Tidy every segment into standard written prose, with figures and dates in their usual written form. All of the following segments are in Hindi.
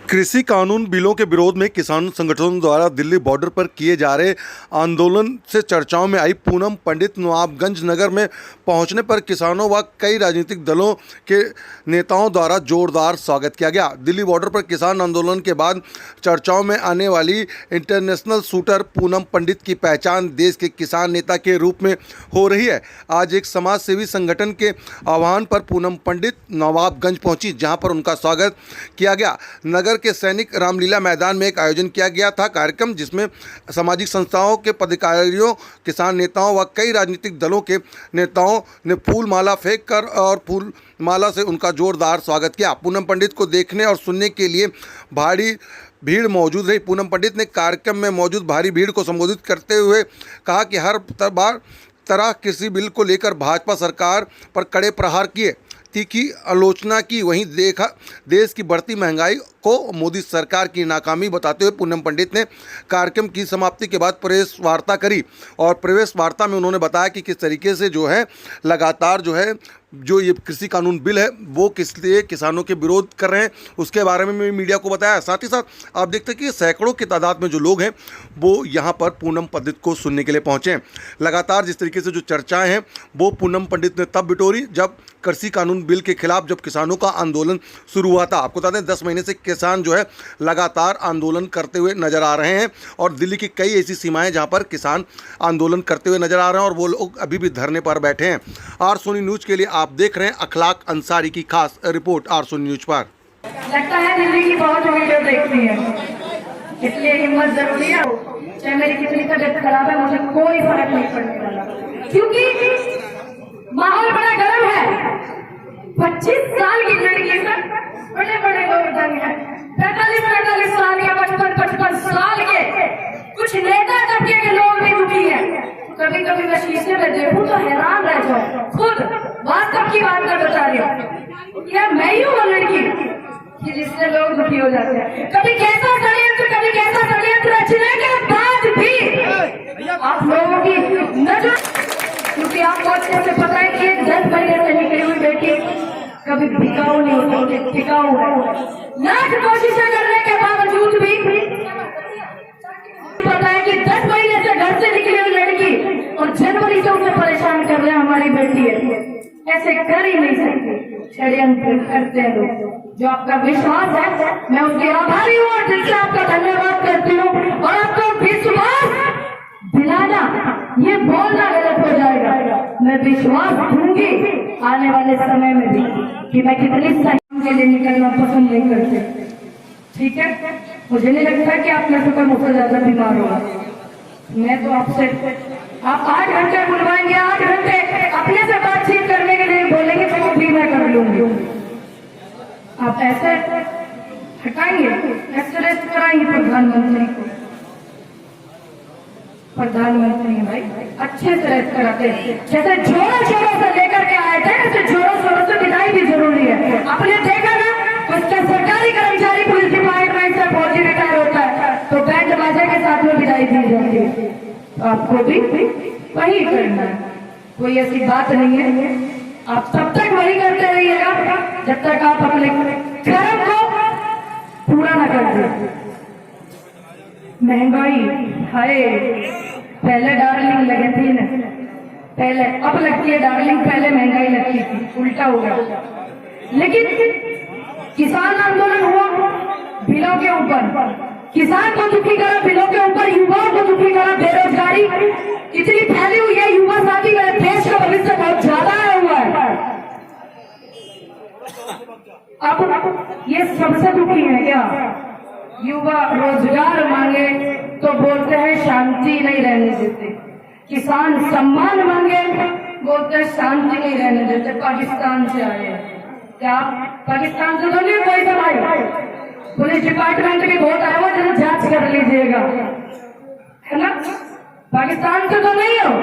कृषि कानून बिलों के विरोध में किसान संगठनों द्वारा दिल्ली बॉर्डर पर किए जा रहे आंदोलन से चर्चाओं में आई पूनम पंडित नवाबगंज नगर में पहुंचने पर किसानों व कई राजनीतिक दलों के नेताओं द्वारा जोरदार स्वागत किया गया। दिल्ली बॉर्डर पर किसान आंदोलन के बाद चर्चाओं में आने वाली इंटरनेशनल शूटर पूनम पंडित की पहचान देश के किसान नेता के रूप में हो रही है। आज एक समाज सेवी संगठन के आह्वान पर पूनम पंडित नवाबगंज पहुंची, जहां पर उनका स्वागत किया गया। नगर के सैनिक रामलीला मैदान में एक आयोजन किया गया था कार्यक्रम, जिसमें सामाजिक संस्थाओं के पदाधिकारियों, किसान नेताओं व कई राजनीतिक दलों के नेताओं ने फूल माला फेंक कर और फूल माला से उनका जोरदार स्वागत किया। पूनम पंडित को देखने और सुनने के लिए भारी भीड़ मौजूद रही। पूनम पंडित ने कार्यक्रम में मौजूद भारी भीड़ को संबोधित करते हुए कहा कि हर तरह कृषि बिल को लेकर भाजपा सरकार पर कड़े प्रहार किए, तीखी आलोचना की। वहीं देश की बढ़ती महंगाई को मोदी सरकार की नाकामी बताते हुए पूनम पंडित ने कार्यक्रम की समाप्ति के बाद प्रेस वार्ता करी और प्रेस वार्ता में उन्होंने बताया कि किस तरीके से लगातार जो ये कृषि कानून बिल है वो किस लिए किसानों के विरोध कर रहे हैं, उसके बारे में मीडिया को बताया। साथ ही साथ आप देखते हैं कि सैकड़ों की तादाद में जो लोग हैं वो यहाँ पर पूनम पंडित को सुनने के लिए पहुँचे हैं। लगातार जिस तरीके से जो चर्चाएं हैं वो पूनम पंडित ने तब बिटोरी जब कृषि कानून बिल के खिलाफ जब किसानों का आंदोलन शुरू हुआ था। आपको बता दें 10 महीने से किसान लगातार आंदोलन करते हुए नजर आ रहे हैं और दिल्ली की कई ऐसी सीमाएं जहां पर किसान आंदोलन करते हुए नजर आ रहे हैं और वो लोग अभी भी धरने पर बैठे हैं। आर सोनी न्यूज के लिए आप देख रहे हैं अखलाक अंसारी की खास रिपोर्ट आर सोनी न्यूज पर। लगता है दिल्ली की बहुत वीडियो देखती है, इसलिए हिम्मत जरूरी है। चाहे मेरी कितनी तबीयत खराब है, मुझे कोई फर्क नहीं पड़ने वाला, क्योंकि माहौल बड़ा गर्म है। 25 साल की लड़की से बड़े बड़े लोग दंग हैं, 45 साल या 55 साल के कुछ नेता तबके के लोग भी दुखी हैं। कभी कभी मैं शीशे में देखूं तो हैरान रह जाऊं, खुद वास्तव की बात कर बता रही हूँ। यह मैं ही हूँ वो लड़की कि जिससे लोग दुखी हो जाते हैं। कभी कैसा षड्यंत्र रचने के बाद भी आप लोगों की नजर, क्योंकि आपको अच्छे से पता है कि 10 महीने से निकली हुई बेटी कभी टिकाऊ नहीं होती, टिकाऊ है। लाख कोशिशें करने के बावजूद भी पता है कि 10 महीने से घर से निकली हुई लड़की और जनवरी से उसे परेशान कर रहे हैं हमारी बेटी है। ऐसे कर ही नहीं सकते, षड्यंत्र करते हैं लोग। जो आपका विश्वास है, मैं उसके आभारी हूँ और दिल से आपका धन्यवाद करती हूँ। और आपको विश्वास दिलाना, ये बोलना गलत हो जाएगा। मैं विश्वास दूंगी आने वाले समय में भी कि मैं कितनी सही के लिए निकलना पसंद नहीं करती। ठीक है, मुझे नहीं लगता कि आप में से कोई मुझसे ज्यादा बीमार होगा। मैं तो आपसे आप 8 घंटे बुलवाएंगे, 8 घंटे अपने से बातचीत करने के लिए बोलेंगे तो भी मैं कर लूंगी। आप ऐसे हटाएंगे, ऐसे रेस्ट कराएंगे प्रधानमंत्री को। प्रधानमंत्री है भाई, अच्छे से रेस्ट कराते हैं। जैसे जोरों शोरों से लेकर के आए थे, ऐसे जोरों शोरों से विदाई भी जरूरी है। आपने देखा ना, उसका सरकारी कर्मचारी पुलिस डिपार्टमेंट से फौजी रिटायर होता है तो बैंड बाजे के साथ में विदाई दी जाती है। तो आपको भी वही करना है, कोई ऐसी बात नहीं है। आप तब तक वही करते रहिएगा जब तक आप अपने कर्म को पूरा न कर दे। महंगाई हाय, पहले डार्लिंग लगे थी ना, पहले अब लगती है डार्लिंग, पहले महंगाई लगती थी, उल्टा हो गया। लेकिन किसान आंदोलन हुआ बिलों के ऊपर, किसान को दुखी करा बिलों के ऊपर, युवाओं को दुखी करा, बेरोजगारी इतनी फैली हुई है, युवा साथी देश का भविष्य बहुत ज्यादा आया हुआ है। अब ये सबसे दुखी है क्या? युवा रोजगार मांगे तो बोलते हैं शांति नहीं रहने देते, किसान सम्मान मांगे बोलते हैं शांति नहीं रहने देते। पाकिस्तान से आए, क्या पाकिस्तान से तो नहीं कोई सवाल? पुलिस डिपार्टमेंट की वोट आए वो जरा जांच कर लीजिएगा, है ना? पाकिस्तान से तो नहीं हो।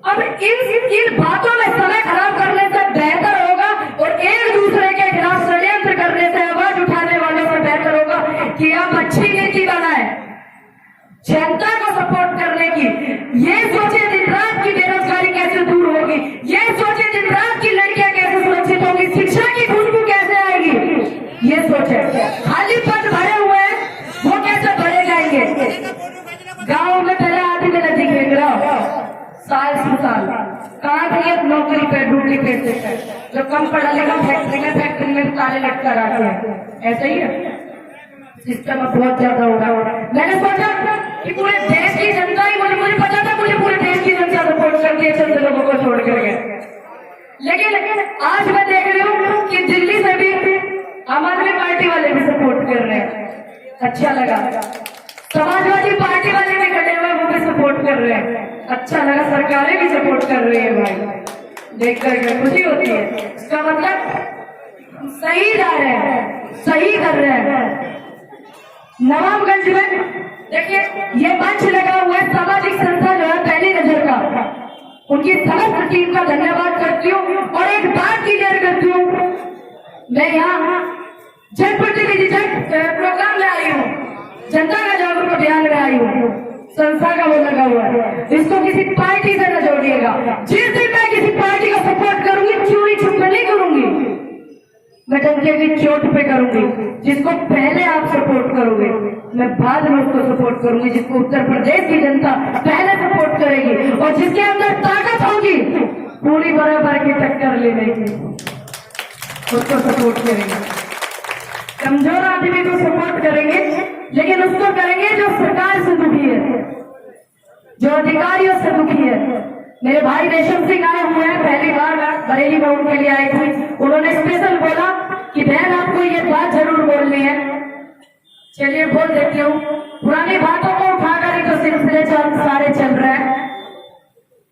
अब इन बातों में समय खराब करने से बेहतर होगा और एक दूसरे के खिलाफ षड्यंत्र करने से, आवाज उठाने वालों से बेहतर होगा कि आप अच्छी नीति बनाए, जनता को सपोर्ट करने की। ये सोचे दिन रात की बेरोजगारी कैसे दूर होगी, ये सोचे दिन रात की लड़कियां कैसे सुरक्षित होगी, शिक्षा की खुशबू कैसे आएगी, ये सोचे। साल कहाँ थे ये नौकरी पे ड्यूटी पे जो कम पढ़ा लिखा फैक्ट्री में ताले लटका रखे हैं, ऐसे ही है सिस्टम अब बहुत ज्यादा होगा। मैंने सोचा कि पूरे देश की जनता ही मुझे पता था मुझे पूरे देश की जनता सपोर्ट करती है चंद लोगों को छोड़ करके, लेकिन आज मैं देख रही हूँ कि दिल्ली से भी आम आदमी पार्टी वाले भी सपोर्ट कर रहे हैं, अच्छा लगा। समाजवादी पार्टी वाले भी खड़े हुए वो भी सपोर्ट कर रहे हैं, अच्छा लगा। सरकारें भी सपोर्ट कर रही है भाई, देख कर खुशी होती है। इसका मतलब सही जा रहे हैं, सही कर रहे हैं। नवाबगंज में देखिए ये मंच लगा हुआ है, सामाजिक संस्था जो है पहली नजर का, उनकी समस्त टीम का धन्यवाद करती हूँ। और एक बात क्लियर करती हूँ, मैं यहाँ जनप्रतिनिधि प्रोग्राम में आई हूँ, जनता का जागरूक अभियान में आई हूँ, संस्था का वो लगा हुआ है, इसको किसी पार्टी से न जोड़िएगा। जिस दिन मैं किसी पार्टी का सपोर्ट करूंगी चोरी छुप नहीं करूंगी, मैं डंके की चोट पे करूंगी। जिसको पहले आप सपोर्ट करोगे मैं बाद में उसको सपोर्ट करूंगी, जिसको उत्तर प्रदेश की जनता पहले सपोर्ट करेगी और जिसके अंदर ताकत होगी पूरी बराबर की टक्कर लेने की, उसको सपोर्ट करेंगे। कमजोर आदमी को सपोर्ट करेंगे, लेकिन उसको करेंगे जो सरकार से दुखी है, जो अधिकारियों से दुखी है। मेरे भाई रेशम सिंह आए हुए हैं, पहली बार बरेली में उनके लिए आई थी, उन्होंने स्पेशल बोला कि बहन आपको ये बात जरूर बोलनी है। चलिए बोल देती हूँ। पुरानी बातों को उठाकर ही तो सिलसिले सारे चल रहे हैं,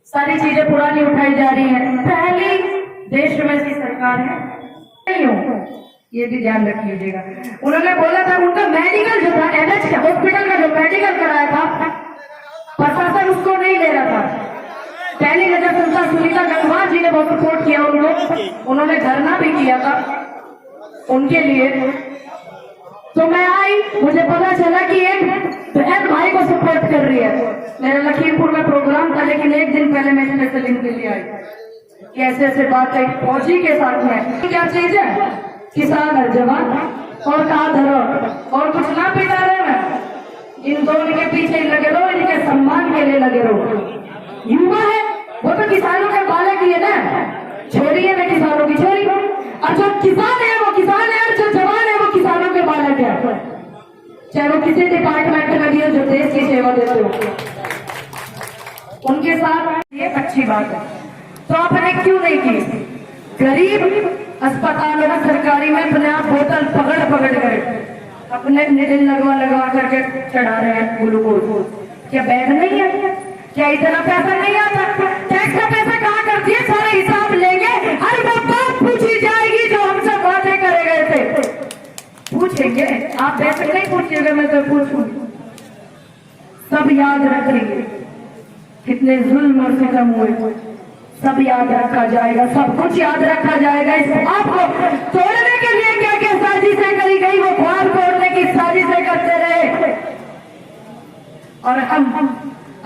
सारी चीजें पुरानी उठाई जा रही है। पहली देश में ऐसी सरकार है नहीं हो, ये भी ध्यान रख लीजिएगा। उन्होंने बोला था उनका मेडिकल जो था NH का हॉस्पिटल का जो मेडिकल कराया था प्रशासन उसको नहीं ले रहा था। पहली नजर संस्था सुनीता गंगवार जी ने बहुत सपोर्ट किया उनको, उन्होंने धरना भी किया था उनके लिए। तो मैं आई, मुझे पता चला कि एक बहन भाई को सपोर्ट कर रही है। मेरा लखीमपुर में प्रोग्राम था, लेकिन एक दिन पहले मैं स्पेशल इनके लिए आई कि ऐसे ऐसे बात है फौजी के साथ में क्या चीज है, किसान हर जवान और कहा धरो और कुछ ना पिटा रहे हैं। इन दोनों के पीछे लगे रहो, इनके सम्मान के लिए लगे रहो। युवा है वो तो किसानों के बालक ही है ना, छोड़िए ना किसानों की छोरी, और जो किसान है वो किसान है, और जो जवान है वो किसानों के बालक है, चाहे वो किसी डिपार्टमेंट में भी हो जो देश की सेवा देते हो, उनके साथ ये अच्छी बात है। तो आपने क्यों नहीं की? गरीब अस्पतालों में सरकारी में अपने आप बोतल पकड़ कर अपने निडिल लगवा करके चढ़ा रहे हैं ग्लूकोज। क्या बैग नहीं है? क्या इतना पैसा नहीं आता? टैक्स का पैसा कहाँ कर दिए? सारे हिसाब लेंगे, हर वो बात पूछी जाएगी जो हमसे वादे करे गए थे, पूछेंगे। आप पैसे नहीं पूछिएगा, मैं तो पूछूंगी, सब याद रखेंगे कितने जुल्म और सितम हुए, सब याद रखा जाएगा, सब कुछ याद रखा जाएगा। इस आपको तोड़ने के लिए क्या क्या साजिशें करी गई, वो ख्वाब तोड़ने की साजिशें करते रहे, और हम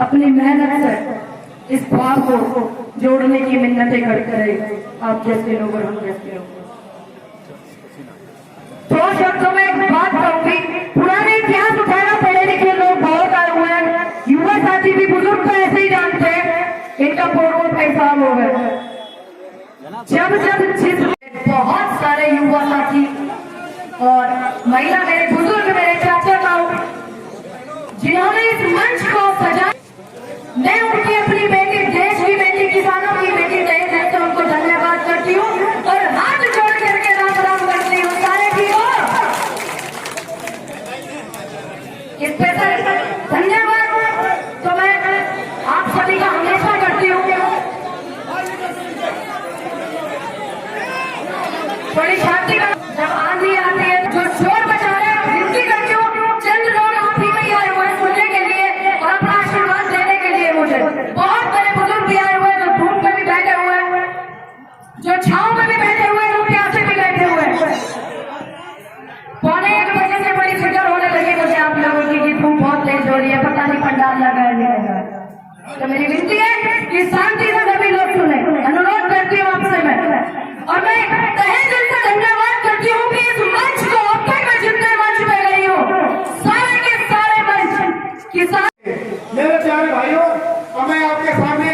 अपनी मेहनत से इस ख्वाब को जोड़ने की मिन्नतें करते रहे, आप जैसे लोग और हम जैसे लोग। तो शब्दों में एक बात कहूंगी, पुराने इतिहास उठाना पढ़े लिखे लोग बहुत आए हुए हैं, युवा साथी भी बुजुर्ग तो ऐसे ही जानते हैं, इनका पूर्व का हिसाब हो गया। जब बहुत सारे युवा साथी और महिला मेरे बुजुर्ग मेरे चाचा ताऊ जिन्होंने इस मंच को सजाया, मैं उनकी अपनी बेटी, देश की बेटी, किसानों की बेटी तहे से उनको धन्यवाद करती हूँ और हाथ जोड़ करके राम राम करती हूँ। सारे ठीक हो? स्पेशल धन्यवाद तो मैं आप सभी का हमेशा करती हूँ। बड़ी शांति का जब आंधी आती है जो शोर बचा रहे हैं, विनती करती हूँ, चंद लोग आप ही में आए हुए सुनने के लिए और अपना आशीर्वाद देने के लिए। मुझे बहुत बड़े बुजुर्ग भी आए हुए, जो धूप में भी बैठे हुए हैं, जो छांव में भी बैठे हुए हैं, जो प्यासे भी बैठे हुए हैं। 1:15 बजे से बड़ी फिक्र होने लगी मुझे आप लोगों की कि धूप बहुत तेज हो रही है, पता नहीं पंडाल लगा है नहीं लगा। तो मेरी विनती है कि शांति से सभी लोग सुने, अनुरोध करती हूँ आपसे मैं, और मैं तहे दिल से धन्यवाद करती हूँ कि इस मंच को अब तक मैं जितने मंच में गई हूँ सारे के सारे मंच किसान। मेरे प्यारे भाइयों, मैं आपके सामने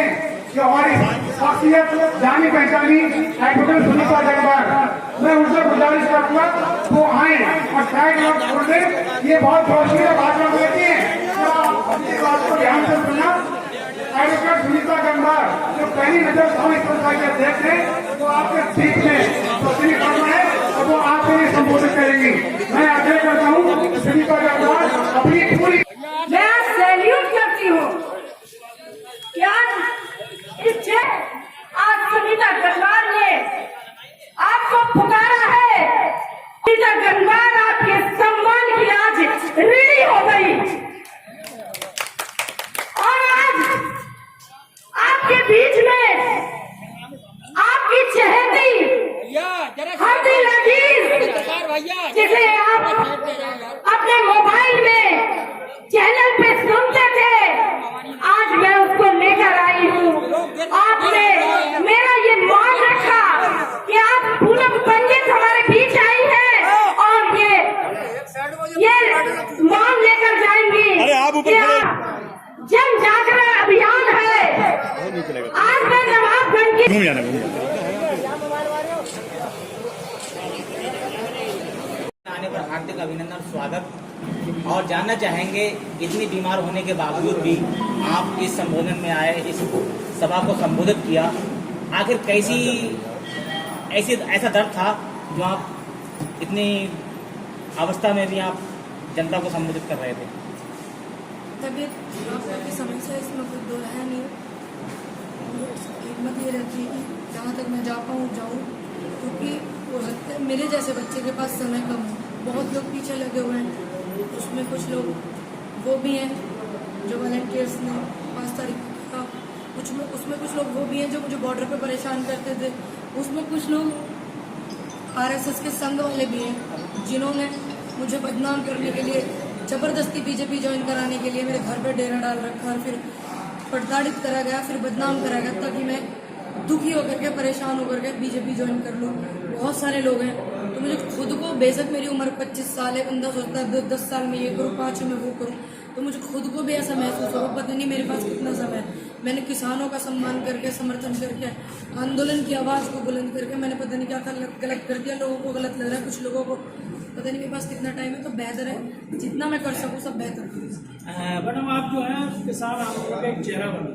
शख्सियत जानी पहचानी एडवोकेट सुनीता जगबार, मैं उनसे गुजारिश करूंगा वो आए और साइड लोग छोड़ दे। ये बहुत रोशनी भाषण देती है, तो आप अपनी बात को ध्यान से सुनना। एडवोकेट सुनीता जगबार जो पहली नजर समझ के देखते तो आपके बीच में तस्वीर करना है और वो आपके लिए संबोधित करेंगी। मैं आग्रह करता हूँ सुनीता जगबार अपनी पूरी मैं सैल्यूट करती हूँ क्या आज सुनीता गंगवार ने आपको पुकारा है। सुनीता गंगवार आपके सम्मान की आज ऋणी हो गई और आज आपके बीच में आपकी चहेती हरदी लजीज, जिसे आप अपने मोबाइल में चैनल पे सुनते थे, आज मैं उसको लेकर आई हूँ। आपने मेरा ये मान रखा कि आप पूनम पंडित हमारे बीच आई है और ये मान लेकर जाएंगी कि जन जागरण अभियान है। आज मैं नवाबगंज की आने पर हार्दिक अभिनंदन स्वागत। और जानना चाहेंगे इतनी बीमार होने के बावजूद भी आप इस संबोधन में आए, इस सभा को संबोधित किया, आखिर कैसी ऐसा दर्द था जो आप इतनी अवस्था में भी आप जनता को संबोधित कर रहे थे? तबीयत खराब की समस्या, इसमें कोई दो है नहीं। हिम्मत ये रहती है कि जहाँ तक मैं जा पाऊँ जाऊँ, क्योंकि मेरे जैसे बच्चे के पास समय कम है। बहुत लोग पीछे लगे हुए हैं, उसमें कुछ लोग वो भी हैं जो वॉलंटियर्स ने 5 तारीख का, उसमें कुछ लोग वो भी हैं जो मुझे बॉर्डर पे परेशान करते थे। उसमें कुछ लोग आरएसएस के संघ वाले भी हैं जिन्होंने मुझे बदनाम करने के लिए, जबरदस्ती बीजेपी ज्वाइन कराने के लिए मेरे घर पर डेरा डाल रखा और फिर प्रताड़ित करा गया, फिर बदनाम करा गया ताकि मैं दुखी होकर के, परेशान होकर के बीजेपी ज्वाइन कर लूँ। बहुत सारे लोग हैं, तो मुझे खुद को, बेशक मेरी उम्र 25 साल है, बंदा सोचता है 10 साल में ये करूँ, 5 में वो करूँ, तो मुझे खुद को भी ऐसा महसूस होगा, पता नहीं मेरे पास कितना समय है। मैंने किसानों का सम्मान करके, समर्थन करके, आंदोलन की आवाज़ को बुलंद करके मैंने पता नहीं क्या गलत कर दिया। लोगों को गलत लग रहा है, कुछ लोगों को पता नहीं मेरे पास कितना टाइम है, तो बेहतर है जितना मैं कर सकूँ सब बेहतर करूँ। मैडम आप जो है किसान आंदोलन का एक चेहरा बनी,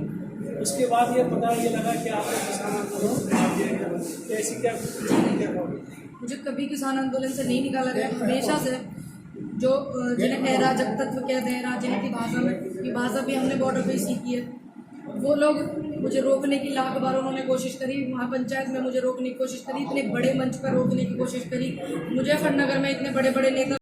उसके बाद ये पता ये लगा कि आप किसान आंदोलन ऐसी क्या मुझे कभी किसान आंदोलन से नहीं निकाला गया। हमेशा से जो जिन्हें अराजकतत्व कहते हैं, राजनीति भाषा में, ये भाषा भी हमने बॉर्डर पे सीखी है। वो लोग मुझे रोकने की लाख बार उन्होंने कोशिश करी, महापंचायत में मुझे रोकने की कोशिश करी, इतने बड़े मंच पर रोकने की कोशिश करी, मुजफ्फरनगर में इतने बड़े बड़े नेता